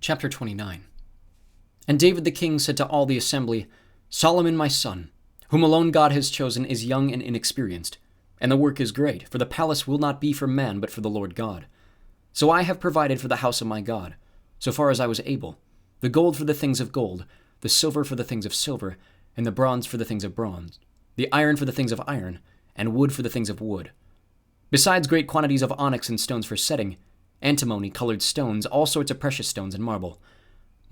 Chapter 29. And David the king said to all the assembly, Solomon my son, whom alone God has chosen, is young and inexperienced, and the work is great, for the palace will not be for man but for the Lord God. So I have provided for the house of my God, so far as I was able, the gold for the things of gold, the silver for the things of silver, and the bronze for the things of bronze, the iron for the things of iron, and wood for the things of wood. Besides great quantities of onyx and stones for setting, antimony, colored stones, all sorts of precious stones, and marble.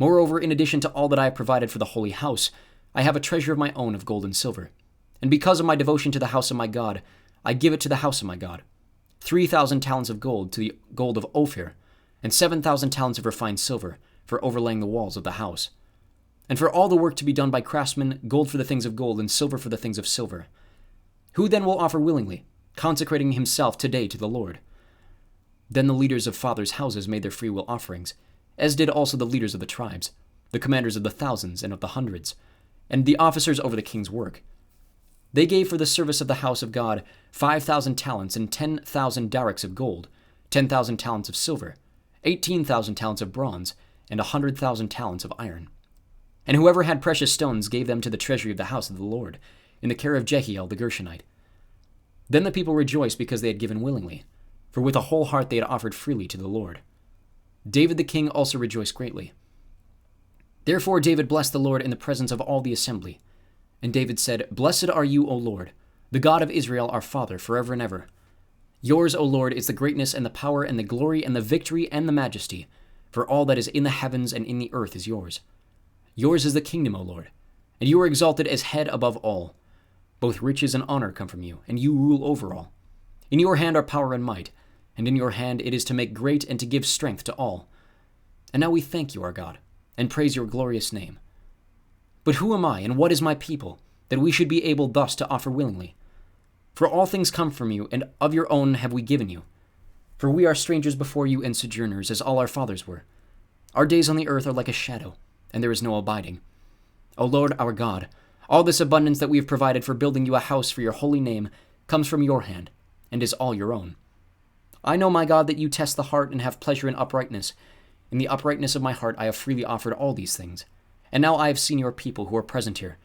Moreover, in addition to all that I have provided for the holy house, I have a treasure of my own of gold and silver. And because of my devotion to the house of my God, I give it to the house of my God. 3,000 talents of gold to the gold of Ophir, and 7,000 talents of refined silver for overlaying the walls of the house. And for all the work to be done by craftsmen, gold for the things of gold and silver for the things of silver. Who then will offer willingly, consecrating himself today to the Lord? Then the leaders of fathers' houses made their freewill offerings, as did also the leaders of the tribes, the commanders of the thousands and of the hundreds, and the officers over the king's work. They gave for the service of the house of God 5,000 talents and 10,000 darics of gold, 10,000 talents of silver, 18,000 talents of bronze, and 100,000 talents of iron. And whoever had precious stones gave them to the treasury of the house of the Lord, in the care of Jehiel the Gershonite. Then the people rejoiced because they had given willingly, for with a whole heart they had offered freely to the Lord. David the king also rejoiced greatly. Therefore David blessed the Lord in the presence of all the assembly. And David said, Blessed are you, O Lord, the God of Israel our Father, forever and ever. Yours, O Lord, is the greatness and the power and the glory and the victory and the majesty, for all that is in the heavens and in the earth is yours. Yours is the kingdom, O Lord, and you are exalted as head above all. Both riches and honor come from you, and you rule over all. In your hand are power and might, and in your hand it is to make great and to give strength to all. And now we thank you, our God, and praise your glorious name. But who am I, and what is my people, that we should be able thus to offer willingly? For all things come from you, and of your own have we given you. For we are strangers before you and sojourners, as all our fathers were. Our days on the earth are like a shadow, and there is no abiding. O Lord our God, all this abundance that we have provided for building you a house for your holy name comes from your hand, and is all your own. I know, my God, that you test the heart and have pleasure in uprightness. In the uprightness of my heart I have freely offered all these things. And now I have seen your people who are present here,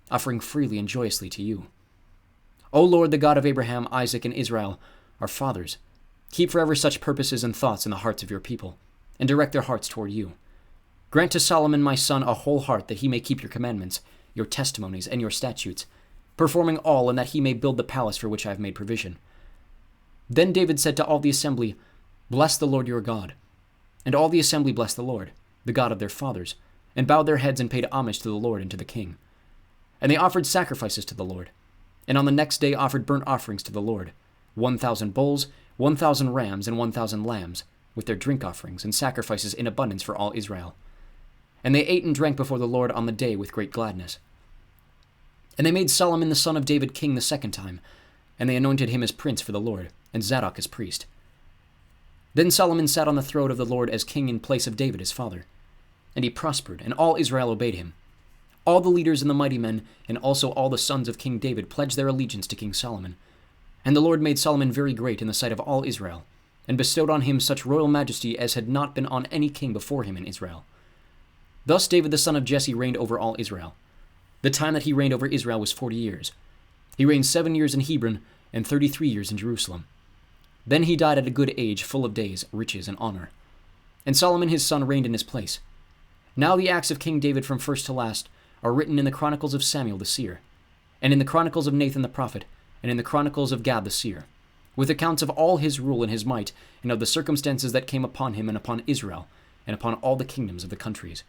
offering freely and joyously to you. O Lord, the God of Abraham, Isaac, and Israel, our fathers, keep forever such purposes and thoughts in the hearts of your people, and direct their hearts toward you. Grant to Solomon my son a whole heart, that he may keep your commandments, your testimonies, and your statutes, performing all, and that he may build the palace for which I have made provision. Then David said to all the assembly, Bless the Lord your God. And all the assembly blessed the Lord, the God of their fathers, and bowed their heads and paid homage to the Lord and to the king. And they offered sacrifices to the Lord, and on the next day offered burnt offerings to the Lord, 1,000 bulls, 1,000 rams, and 1,000 lambs, with their drink offerings and sacrifices in abundance for all Israel. And they ate and drank before the Lord on the day with great gladness. And they made Solomon the son of David king the second time, and they anointed him as prince for the Lord, and Zadok as priest. Then Solomon sat on the throne of the Lord as king in place of David his father. And he prospered, and all Israel obeyed him. All the leaders and the mighty men, and also all the sons of King David, pledged their allegiance to King Solomon. And the Lord made Solomon very great in the sight of all Israel, and bestowed on him such royal majesty as had not been on any king before him in Israel. Thus David the son of Jesse reigned over all Israel. The time that he reigned over Israel was 40 years. He reigned 7 years in Hebron, and 33 years in Jerusalem. Then he died at a good age, full of days, riches, and honor. And Solomon his son reigned in his place. Now the acts of King David from first to last are written in the Chronicles of Samuel the seer, and in the Chronicles of Nathan the prophet, and in the Chronicles of Gad the seer, with accounts of all his rule and his might, and of the circumstances that came upon him and upon Israel, and upon all the kingdoms of the countries.